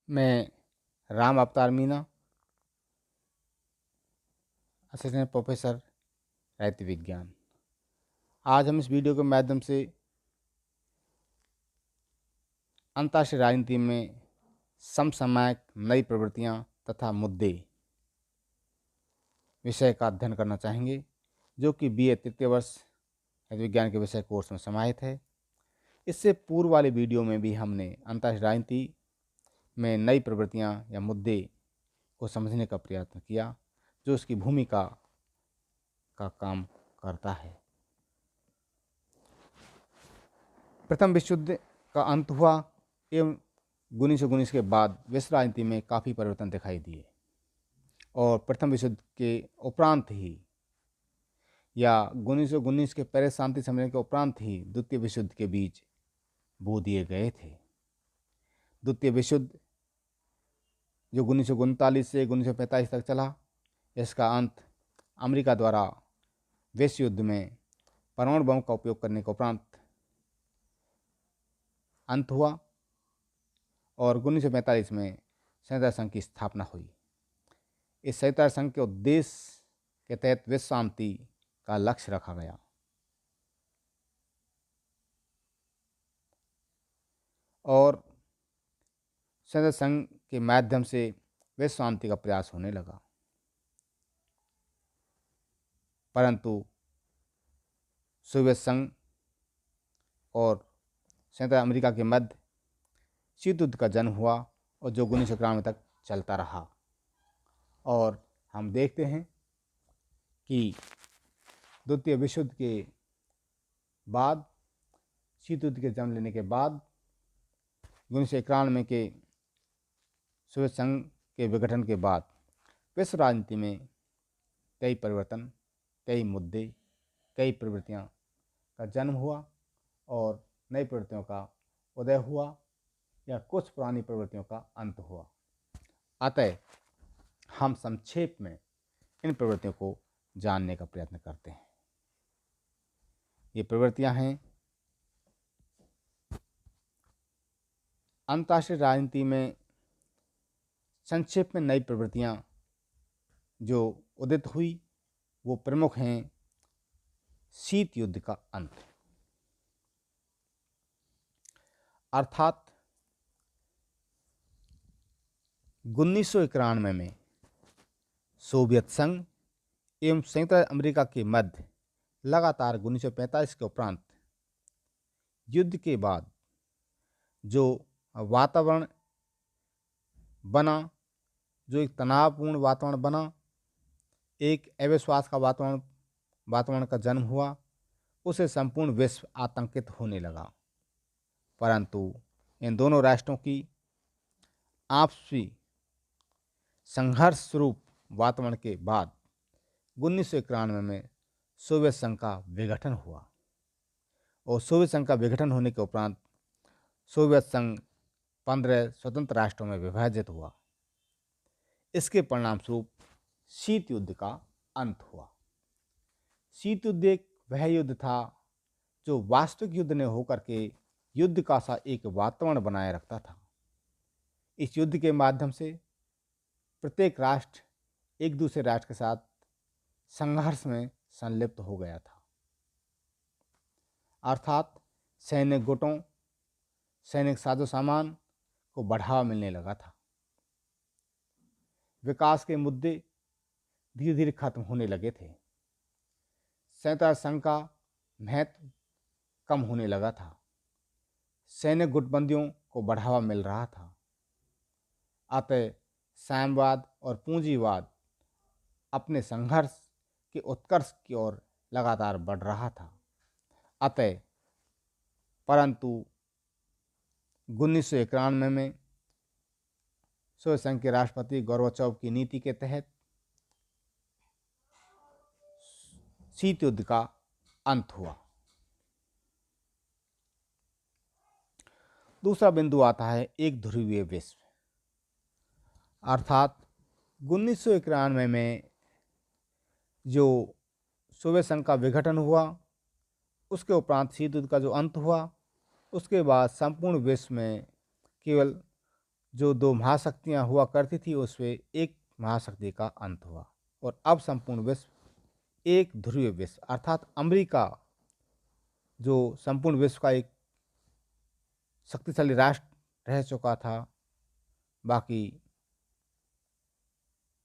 मैं राम अवतार Meena, assistant professor रैत विज्ञान। आज हम इस वीडियो के माध्यम से अंतर्राष्ट्रीय राजनीति में समसामयिक नई प्रवृत्तियां तथा मुद्दे विषय का अध्ययन करना चाहेंगे, जो कि BA तृतीय वर्ष रैत विज्ञान के विषय कोर्स में समाहित है। इससे पूर्व वाले वीडियो में भी हमने अंतर्राष्ट्रीय राजनीति में नई प्रवृत्तियां या मुद्दे को समझने का प्रयत्न किया, जो उसकी भूमिका का काम करता है। प्रथम विश्व युद्ध का अंत हुआ एवं 1919 के बाद विश्व राजनीति में काफ़ी परिवर्तन दिखाई दिए और प्रथम विश्व युद्ध के उपरांत ही या 1919 के पेरिस शांति सम्मेलन के उपरांत ही द्वितीय विश्व युद्ध के बीज बो दिए गए थे। द्वितीय विश्व युद्ध जो 1939 से 1945 तक चला, इसका अंत अमेरिका द्वारा विश्व युद्ध में परमाणु बम का उपयोग करने के उपरांत अंत हुआ और 1945 में संयुक्त राष्ट्र संघ की स्थापना हुई। इस संयुक्त राष्ट्र संघ के उद्देश्य के तहत विश्व शांति का लक्ष्य रखा गया और संयुक्त राष्ट्र संघ के माध्यम से विश्व शांति का प्रयास होने लगा, परंतु सोवियत संघ और संयुक्त अमेरिका के मध्य शीत युद्ध का जन्म हुआ और जो 1991 तक चलता रहा। और हम देखते हैं कि द्वितीय विश्व युद्ध के बाद, शीत युद्ध के जन्म लेने के बाद 1991 के सोवियत संघ के विघटन के बाद विश्व राजनीति में कई परिवर्तन, कई मुद्दे, कई प्रवृत्तियां का जन्म हुआ और नई प्रवृत्तियों का उदय हुआ या कुछ पुरानी प्रवृत्तियों का अंत हुआ। अतः हम संक्षेप में इन प्रवृत्तियों को जानने का प्रयत्न करते हैं। ये प्रवृत्तियां हैं अंतर्राष्ट्रीय राजनीति में संक्षेप में नई प्रवृत्तियां जो उदित हुई, वो प्रमुख हैं। शीत युद्ध का अंत, अर्थात 1991 में सोवियत संघ एवं संयुक्त अमेरिका के मध्य लगातार 1945 के उपरांत युद्ध के बाद जो वातावरण बना, जो एक तनावपूर्ण वातावरण बना, एक अविश्वास का वातावरण का जन्म हुआ, उसे संपूर्ण विश्व आतंकित होने लगा। परंतु इन दोनों राष्ट्रों की आपसी संघर्ष स्वरूप वातावरण के बाद 1991 में सोवियत संघ का विघटन हुआ और सोवियत संघ का विघटन होने के उपरांत सोवियत संघ 15 स्वतंत्र राष्ट्रों में विभाजित हुआ। इसके परिणाम स्वरूप शीत युद्ध का अंत हुआ। शीत युद्ध एक वह युद्ध था जो वास्तविक युद्ध ने होकर के युद्ध का सा एक वातावरण बनाए रखता था। इस युद्ध के माध्यम से प्रत्येक राष्ट्र एक दूसरे राष्ट्र के साथ संघर्ष में संलिप्त हो गया था, अर्थात सैनिक गुटों, सैनिक साजो सामान को बढ़ावा मिलने लगा था। विकास के मुद्दे धीरे धीरे खत्म होने लगे थे। संयुक्त राष्ट्र संघ का महत्व कम होने लगा था। सैनिक गुटबंदियों को बढ़ावा मिल रहा था। अतः साम्यवाद और पूंजीवाद अपने संघर्ष के उत्कर्ष की ओर लगातार बढ़ रहा था। अतः परंतु 1991 में सोवियत संघ के राष्ट्रपति गोर्बाचोव की नीति के तहत शीत युद्ध का अंत हुआ। दूसरा बिंदु आता है एक ध्रुवीय विश्व, अर्थात 1991 में जो सोवियत संघ का विघटन हुआ, उसके उपरांत शीत युद्ध का जो अंत हुआ, उसके बाद संपूर्ण विश्व में केवल जो दो महाशक्तियाँ हुआ करती थी उसमें एक महाशक्ति का अंत हुआ और अब संपूर्ण विश्व एक ध्रुवीय विश्व अर्थात अमेरिका जो संपूर्ण विश्व का एक शक्तिशाली राष्ट्र रह चुका था, बाकी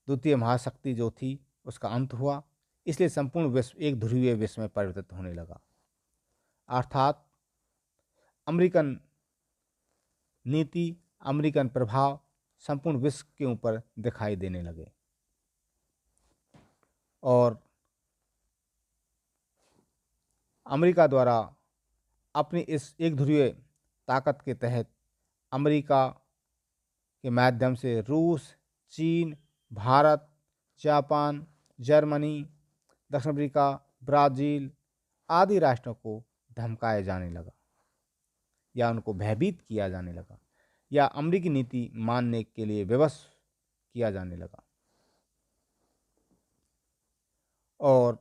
द्वितीय महाशक्ति जो थी उसका अंत हुआ, इसलिए संपूर्ण विश्व एक ध्रुवीय विश्व में परिवर्तित होने लगा। अर्थात अमेरिकन नीति, अमेरिकन प्रभाव संपूर्ण विश्व के ऊपर दिखाई देने लगे और अमेरिका द्वारा अपनी इस एक ध्रुवीय ताकत के तहत अमेरिका के माध्यम से रूस, चीन, भारत, जापान, जर्मनी, दक्षिण अफ्रीका, ब्राज़ील आदि राष्ट्रों को धमकाया जाने लगा या उनको भयभीत किया जाने लगा या अमेरिकी नीति मानने के लिए विवश किया जाने लगा। और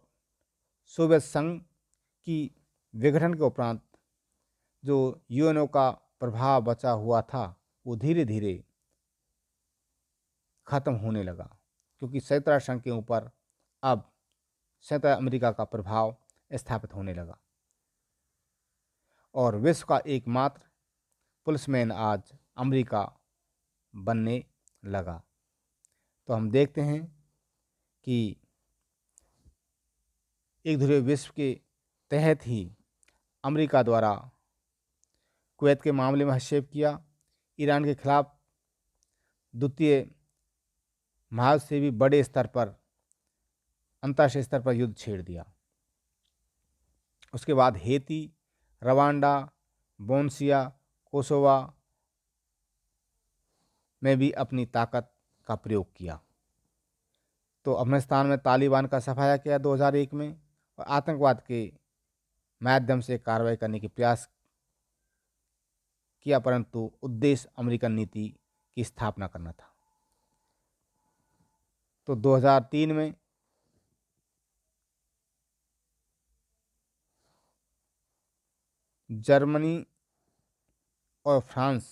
सोवियत संघ की विघटन के उपरांत जो यूएनओ का प्रभाव बचा हुआ था वो धीरे धीरे खत्म होने लगा, क्योंकि संयुक्त राष्ट्र संघ के ऊपर अब संयुक्त अमेरिका का प्रभाव स्थापित होने लगा और विश्व का एकमात्र पुलिसमैन आज अमेरिका बनने लगा। तो हम देखते हैं कि एक ध्रुवीय विश्व के तहत ही अमेरिका द्वारा कुवैत के मामले में हस्तक्षेप किया, ईरान के खिलाफ द्वितीय महायुद्ध से भी बड़े स्तर पर अंतर्राष्ट्रीय स्तर पर युद्ध छेड़ दिया। उसके बाद हेती, रवांडा, बोस्निया, कोसोवा में भी अपनी ताकत का प्रयोग किया। तो अफगानिस्तान में तालिबान का सफाया किया 2001 में और आतंकवाद के माध्यम से कार्रवाई करने की प्रयास किया, परंतु उद्देश्य अमेरिकन नीति की स्थापना करना था। तो 2003 में जर्मनी और फ्रांस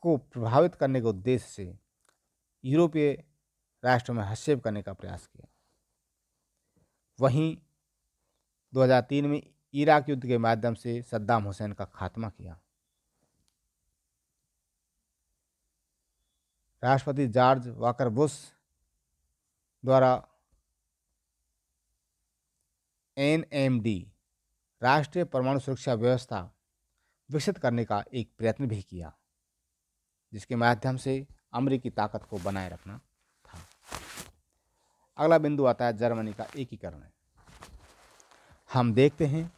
को प्रभावित करने के उद्देश्य से यूरोपीय राष्ट्रों में हस्तक्षेप करने का प्रयास किया। वहीं 2003 में इराक युद्ध के माध्यम से सद्दाम हुसैन का खात्मा किया। राष्ट्रपति जॉर्ज वाकर बुश द्वारा NMD राष्ट्रीय परमाणु सुरक्षा व्यवस्था विकसित करने का एक प्रयत्न भी किया, जिसके माध्यम से अमेरिकी ताकत को बनाए रखना था। अगला बिंदु आता है जर्मनी का एकीकरण। हम देखते हैं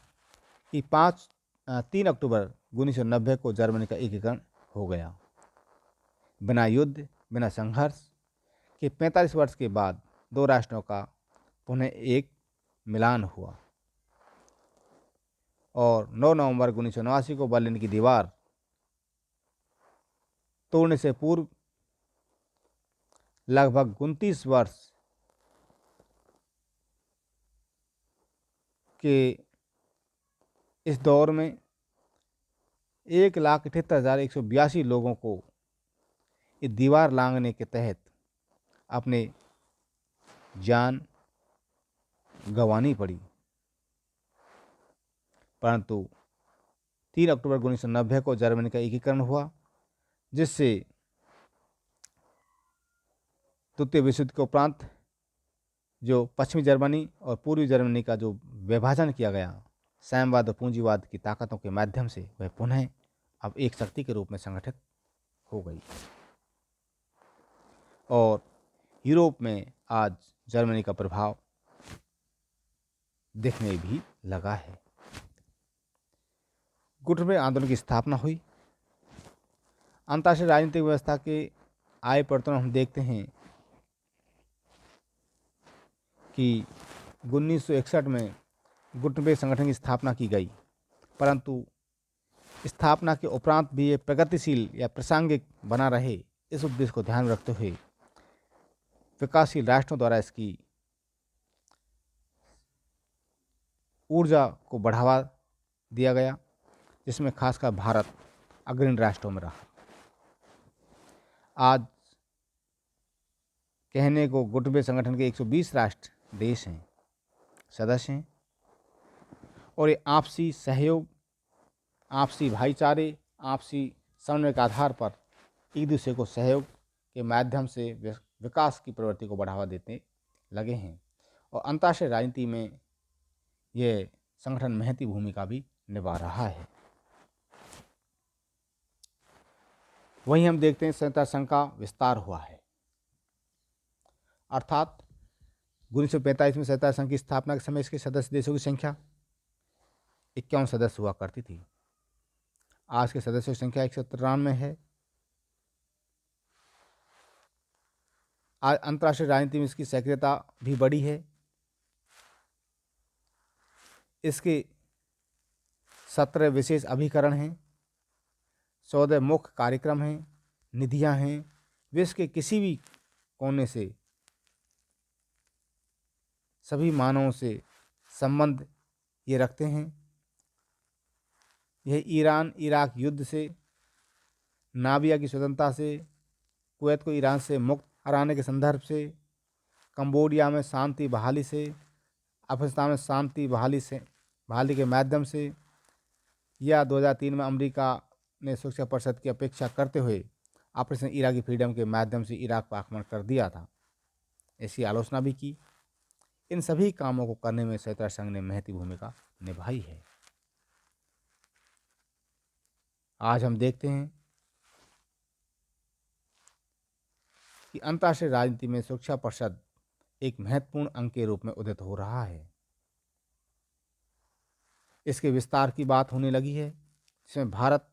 कि 3 अक्टूबर 1990 को जर्मनी का एकीकरण हो गया। बिना युद्ध, बिना संघर्ष के 45 वर्ष के बाद दो राष्ट्रों का पुनः एक मिलान हुआ और 9 नवंबर 1989 को बर्लिन की दीवार तोड़ने से पूर्व लगभग 29 वर्ष के इस दौर में 1,78,182 लोगों को इस दीवार लांघने के तहत अपने जान गंवानी पड़ी, परंतु 3 अक्टूबर 1990 को जर्मनी का एकीकरण हुआ, जिससे द्वितीय विश्व युद्ध के उपरांत जो पश्चिमी जर्मनी और पूर्वी जर्मनी का जो विभाजन किया गया साम्यवाद और पूंजीवाद की ताकतों के माध्यम से, वह पुनः अब एक शक्ति के रूप में संगठित हो गई और यूरोप में आज जर्मनी का प्रभाव दिखने भी लगा है। गुटेनबर्ग आंदोलन की स्थापना हुई। अंतर्राष्ट्रीय राजनीतिक व्यवस्था के आए परिवर्तन हम देखते हैं कि 1961 में गुटेनबर्ग संगठन की स्थापना की गई, परंतु स्थापना के उपरांत भी ये प्रगतिशील या प्रासंगिक बना रहे, इस उद्देश्य को ध्यान में रखते हुए विकासशील राष्ट्रों द्वारा इसकी ऊर्जा को बढ़ावा दिया गया, जिसमें खासकर भारत अग्रणी राष्ट्रों में रहा। आज कहने को गुटबे संगठन के 120 राष्ट्र देश हैं, सदस्य हैं, और ये आपसी सहयोग, आपसी भाईचारे, आपसी समन्वय के आधार पर एक दूसरे को सहयोग के माध्यम से विकास की प्रवृत्ति को बढ़ावा देते लगे हैं। और अंतर्राष्ट्रीय राजनीति में ये संगठन महती भूमिका भी निभा रहा है। वहीं हम देखते हैं संयुक्त राष्ट्र संघ का विस्तार हुआ है, अर्थात 1945 में संयुक्त राष्ट्र संघ की स्थापना के समय इसके सदस्य देशों की संख्या 51 सदस्य हुआ करती थी। आज के सदस्यों की संख्या 193 है। आज अंतर्राष्ट्रीय राजनीति में इसकी सक्रियता भी बढ़ी है। इसके 17 विशेष अभिकरण हैं, 14 मुख्य कार्यक्रम हैं, निधियां हैं। विश्व के किसी भी कोने से सभी मानवों से संबंध ये रखते हैं। यह ईरान इराक युद्ध से, नाबिया की स्वतंत्रता से, कुवैत को ईरान से मुक्त कराने के संदर्भ से, कंबोडिया में शांति बहाली से, अफगानिस्तान में शांति बहाली के माध्यम से, या 2003 में अमेरिका ने सुरक्षा परिषद की अपेक्षा करते हुए ऑपरेशन इराकी फ्रीडम के माध्यम से इराक पर आक्रमण कर दिया था, ऐसी आलोचना भी की। इन सभी कामों को करने में संयुक्त राष्ट्र संघ ने महती भूमिका निभाई है। आज हम देखते हैं कि अंतर्राष्ट्रीय राजनीति में सुरक्षा परिषद एक महत्वपूर्ण अंग के रूप में उदित हो रहा है। इसके विस्तार की बात होने लगी है, जिसमें भारत,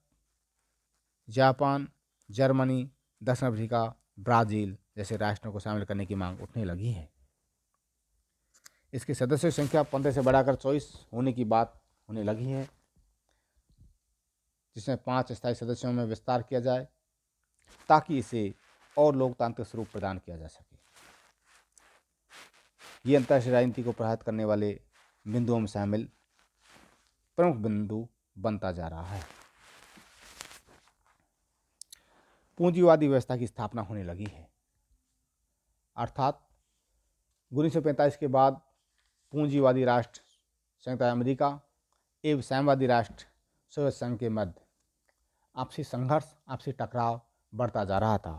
जापान, जर्मनी, दक्षिण अफ्रीका, ब्राज़ील जैसे राष्ट्रों को शामिल करने की मांग उठने लगी है। इसके सदस्यों की संख्या 15 से बढ़ाकर 24 होने की बात होने लगी है, जिसमें 5 स्थायी सदस्यों में विस्तार किया जाए ताकि इसे और लोकतांत्रिक स्वरूप प्रदान किया जा सके। ये अंतर्राष्ट्रीय राजनीति को प्रभावित करने वाले बिंदुओं में शामिल प्रमुख बिंदु बनता जा रहा है। पूंजीवादी व्यवस्था की स्थापना होने लगी है, अर्थात 1945 के बाद पूंजीवादी राष्ट्र संयुक्त अमेरिका एवं साम्यवादी राष्ट्र सोवियत संघ के मध्य आपसी संघर्ष, आपसी टकराव बढ़ता जा रहा था।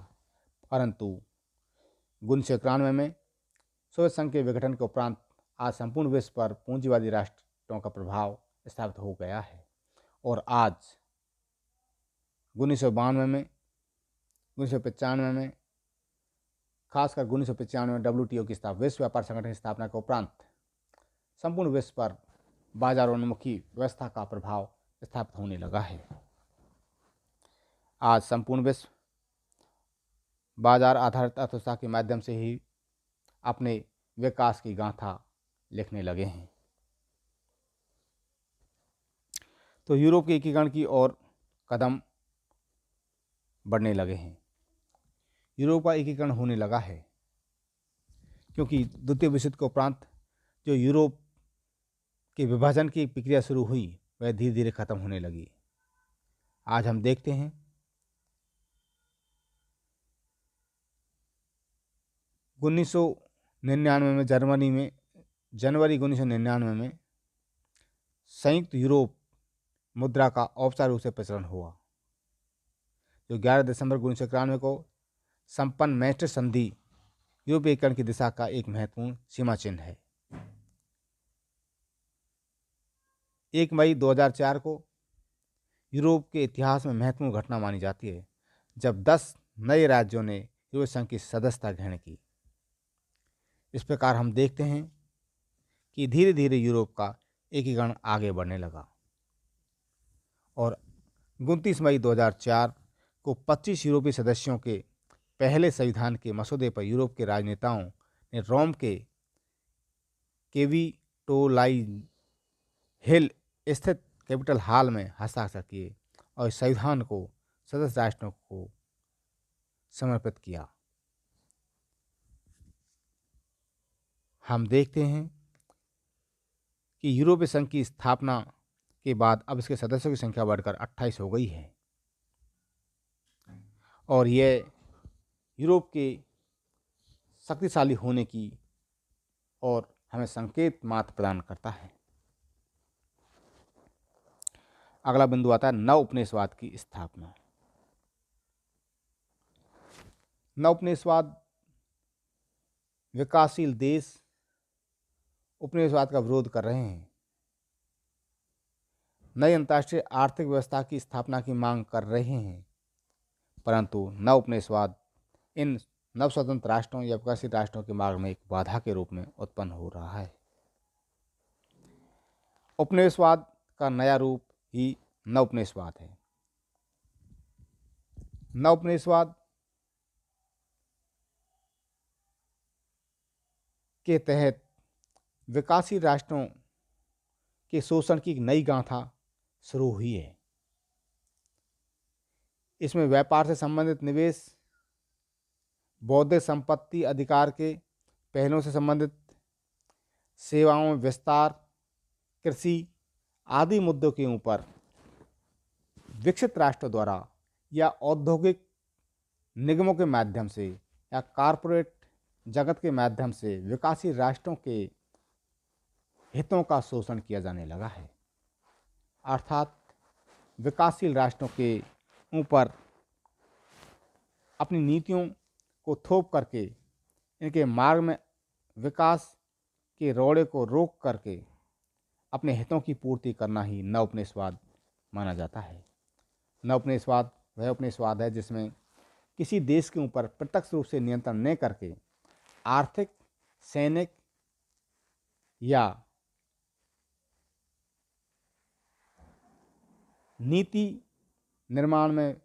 परंतु 1991 में सोवियत संघ के विघटन के उपरांत आज संपूर्ण विश्व पर पूंजीवादी राष्ट्रों का प्रभाव स्थापित हो गया है। और आज 1992 में, 1995 में, खासकर 1995 में WTO की विश्व व्यापार संगठन की स्थापना के उपरांत संपूर्ण विश्व पर बाजारोन्मुखी व्यवस्था का प्रभाव स्थापित होने लगा है। आज संपूर्ण विश्व बाजार आधारित अर्थव्यवस्था के माध्यम से ही अपने विकास की गाथा लिखने लगे हैं। तो यूरोप के एकीकरण की ओर कदम बढ़ने लगे हैं। यूरोप का एकीकरण होने लगा है क्योंकि द्वितीय विश्व युद्ध के उपरांत जो यूरोप के विभाजन की प्रक्रिया शुरू हुई वह धीरे धीरे खत्म होने लगी। आज हम देखते हैं 1999 में जर्मनी में, जनवरी 1999 में संयुक्त यूरोप मुद्रा का औपचारिक रूप से प्रचलन हुआ, जो 11 दिसंबर 1991 को संपन्न मैस्ट्रिक्ट संधि यूरोपीय एकीकरण की दिशा का एक महत्वपूर्ण सीमा चिन्ह है। 1 मई 2004 को यूरोप के इतिहास में महत्वपूर्ण घटना मानी जाती है, जब 10 नए राज्यों ने यूरोपीय संघ की सदस्यता ग्रहण की। इस प्रकार हम देखते हैं कि धीरे धीरे यूरोप का एकीकरण आगे बढ़ने लगा और 29 मई 2004 को 25 यूरोपीय सदस्यों के पहले संविधान के मसौदे पर यूरोप के राजनेताओं ने रोम के कैपिटोलाइन हिल स्थित कैपिटल हॉल में हस्ताक्षर किए और इस संविधान को सदस्य राष्ट्रों को समर्पित किया। हम देखते हैं कि यूरोपीय संघ की स्थापना के बाद अब इसके सदस्यों की संख्या बढ़कर 28 हो गई है और ये यूरोप के शक्तिशाली होने की और हमें संकेत मात्र प्रदान करता है। अगला बिंदु आता है नवोपनिवेशवाद की स्थापना। नवोपनिवेशवाद विकासशील देश उपनिवेशवाद का विरोध कर रहे हैं, नई अंतर्राष्ट्रीय आर्थिक व्यवस्था की स्थापना की मांग कर रहे हैं, परंतु नवोपनिवेशवाद इन नव स्वतंत्र राष्ट्रों या विकसित राष्ट्रों के मार्ग में एक बाधा के रूप में उत्पन्न हो रहा है। उपनिवेशवाद का नया रूप ही नवोपनिवेशवाद है। नवोपनिवेशवाद के तहत विकासशील राष्ट्रों के शोषण की एक नई गाथा शुरू हुई है। इसमें व्यापार से संबंधित निवेश, बौद्धिक संपत्ति अधिकार के पहलुओं से संबंधित सेवाओं में विस्तार, कृषि आदि मुद्दों के ऊपर विकसित राष्ट्रों द्वारा या औद्योगिक निगमों के माध्यम से या कॉरपोरेट जगत के माध्यम से विकासशील राष्ट्रों के हितों का शोषण किया जाने लगा है। अर्थात विकासशील राष्ट्रों के ऊपर अपनी नीतियों को थोप करके इनके मार्ग में विकास के रोड़े को रोक करके अपने हितों की पूर्ति करना ही नवोपनिवेशवाद माना जाता है। नवोपनिवेशवाद वह उपनिवेशवाद है जिसमें किसी देश के ऊपर प्रत्यक्ष रूप से नियंत्रण न करके आर्थिक, सैनिक या नीति निर्माण में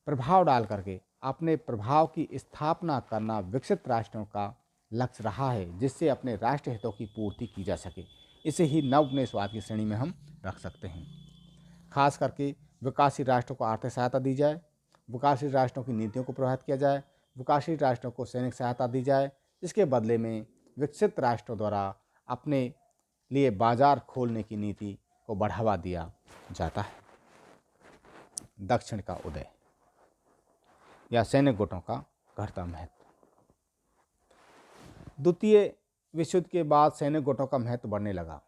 प्रभाव डाल करके अपने प्रभाव की स्थापना करना विकसित राष्ट्रों का लक्ष्य रहा है, जिससे अपने राष्ट्र हितों की पूर्ति की जा सके। इसे ही नवोपनिवेशवाद की श्रेणी में हम रख सकते हैं। खास करके विकासशील राष्ट्रों को आर्थिक सहायता दी जाए, विकासशील राष्ट्रों की नीतियों को प्रभावित किया जाए, विकासशील राष्ट्रों को सैनिक सहायता दी जाए, इसके बदले में विकसित राष्ट्रों द्वारा अपने लिए बाजार खोलने की नीति को बढ़ावा दिया जाता है। दक्षिण का उदय या सैनिक गुटों का घटता महत्व। द्वितीय विश्व युद्ध के बाद सैनिक गुटों का महत्व बढ़ने लगा,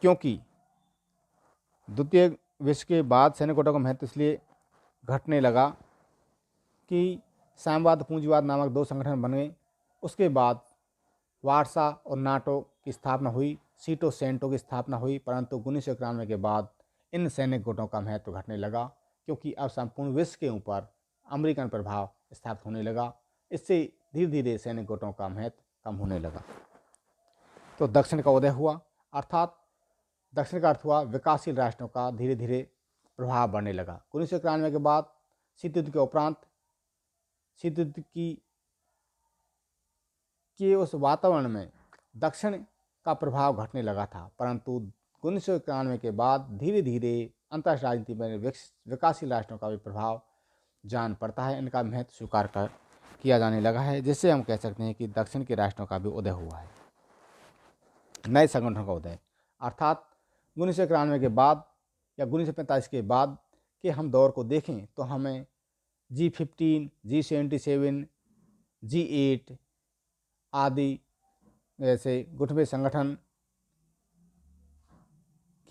क्योंकि द्वितीय विश्व के बाद सैनिक गुटों का महत्व इसलिए घटने लगा कि साम्यवाद पूंजीवाद नामक दो संगठन बने। उसके बाद वार्सा और नाटो की स्थापना हुई, सीटो सेंटो की स्थापना हुई, परंतु 1991 के बाद इन सैनिक गुटों का महत्व घटने लगा, क्योंकि अब संपूर्ण विश्व के ऊपर अमेरिकन प्रभाव स्थापित होने लगा। इससे धीरे धीरे सैनिक गुटों का महत्व कम होने लगा। तो दक्षिण का उदय हुआ, अर्थात दक्षिण का अर्थ हुआ विकासशील राष्ट्रों का धीरे धीरे प्रभाव बढ़ने लगा। 1991 के बाद शीत युद्ध के उपरांत शीत युद्ध के उस वातावरण में दक्षिण का प्रभाव घटने लगा था, परंतु 1991 के बाद धीरे धीरे अंतर्राष्ट्रीय राजनीति में विकासशील राष्ट्रों का भी प्रभाव जान पड़ता है, इनका महत्व स्वीकार किया जाने लगा है, जिससे हम कह सकते हैं कि दक्षिण के राष्ट्रों का भी उदय हुआ है। नए संगठनों का उदय, अर्थात 1991 के बाद या 1945 के बाद के हम दौर को देखें तो हमें G15, G77, G8 आदि जैसे गुटबे संगठन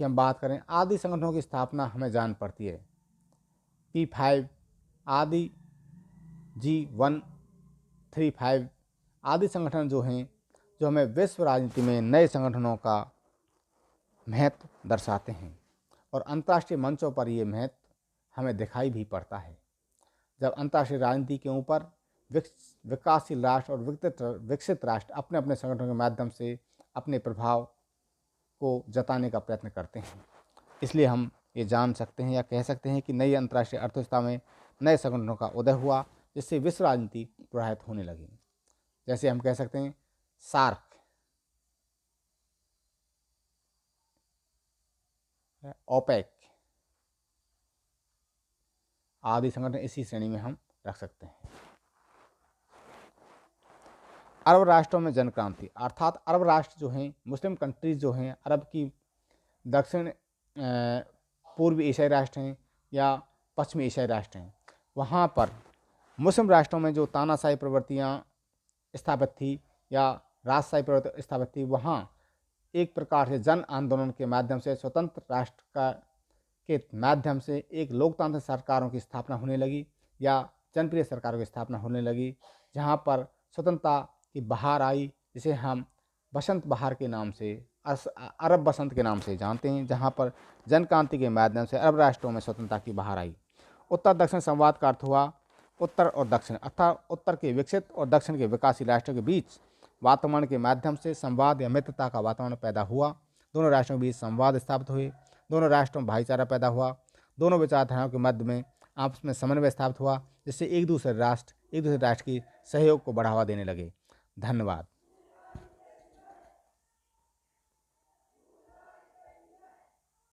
की हम बात करें, आदि संगठनों की स्थापना हमें जान पड़ती है। P5 आदि, G135 आदि संगठन जो हैं, जो हमें विश्व राजनीति में नए संगठनों का महत्व दर्शाते हैं, और अंतर्राष्ट्रीय मंचों पर ये महत्व हमें दिखाई भी पड़ता है। जब अंतर्राष्ट्रीय राजनीति के ऊपर विकासशील राष्ट्र और विकसित राष्ट्र अपने अपने संगठनों के माध्यम से अपने प्रभाव को जताने का प्रयत्न करते हैं, इसलिए हम ये जान सकते हैं या कह सकते हैं कि नई अंतर्राष्ट्रीय अर्थव्यवस्था में नए संगठनों का उदय हुआ, जिससे विश्व राजनीति प्रभावित होने लगी। जैसे हम कह सकते हैं सार्क, ओपेक आदि संगठन इसी श्रेणी में हम रख सकते हैं। अरब राष्ट्रों में जन क्रांति, अर्थात अरब राष्ट्र जो हैं, मुस्लिम कंट्रीज जो हैं, अरब की दक्षिण पूर्वी एशियाई राष्ट्र हैं या पश्चिमी एशियाई राष्ट्र हैं, वहाँ पर मुस्लिम राष्ट्रों में जो तानाशाही प्रवृत्तियाँ स्थापित थी या राजशाही प्रवृत्ति स्थापित थी, वहाँ एक प्रकार से जन आंदोलन के माध्यम से स्वतंत्र राष्ट्र का के माध्यम से एक लोकतांत्रिक सरकारों की स्थापना होने लगी या जनप्रिय सरकारों की स्थापना होने लगी, जहाँ पर स्वतंत्रता की बहार आई, जिसे हम बसंत बहार के नाम से, अरब बसंत के नाम से जानते हैं, जहाँ पर जन क्रांति के माध्यम से अरब राष्ट्रों में स्वतंत्रता की बहार आई। उत्तर दक्षिण संवाद का अर्थ हुआ उत्तर और दक्षिण, अर्थात उत्तर के विकसित और दक्षिण के विकासशील राष्ट्रों के बीच वातावरण के माध्यम से संवाद या मित्रता का वातावरण पैदा हुआ। दोनों राष्ट्रों के बीच संवाद स्थापित हुए, दोनों राष्ट्रों में भाईचारा पैदा हुआ, दोनों विचारधाराओं के मध्य में आपस में समन्वय स्थापित हुआ, जिससे एक दूसरे राष्ट्र की सहयोग को बढ़ावा देने लगे। धन्यवाद।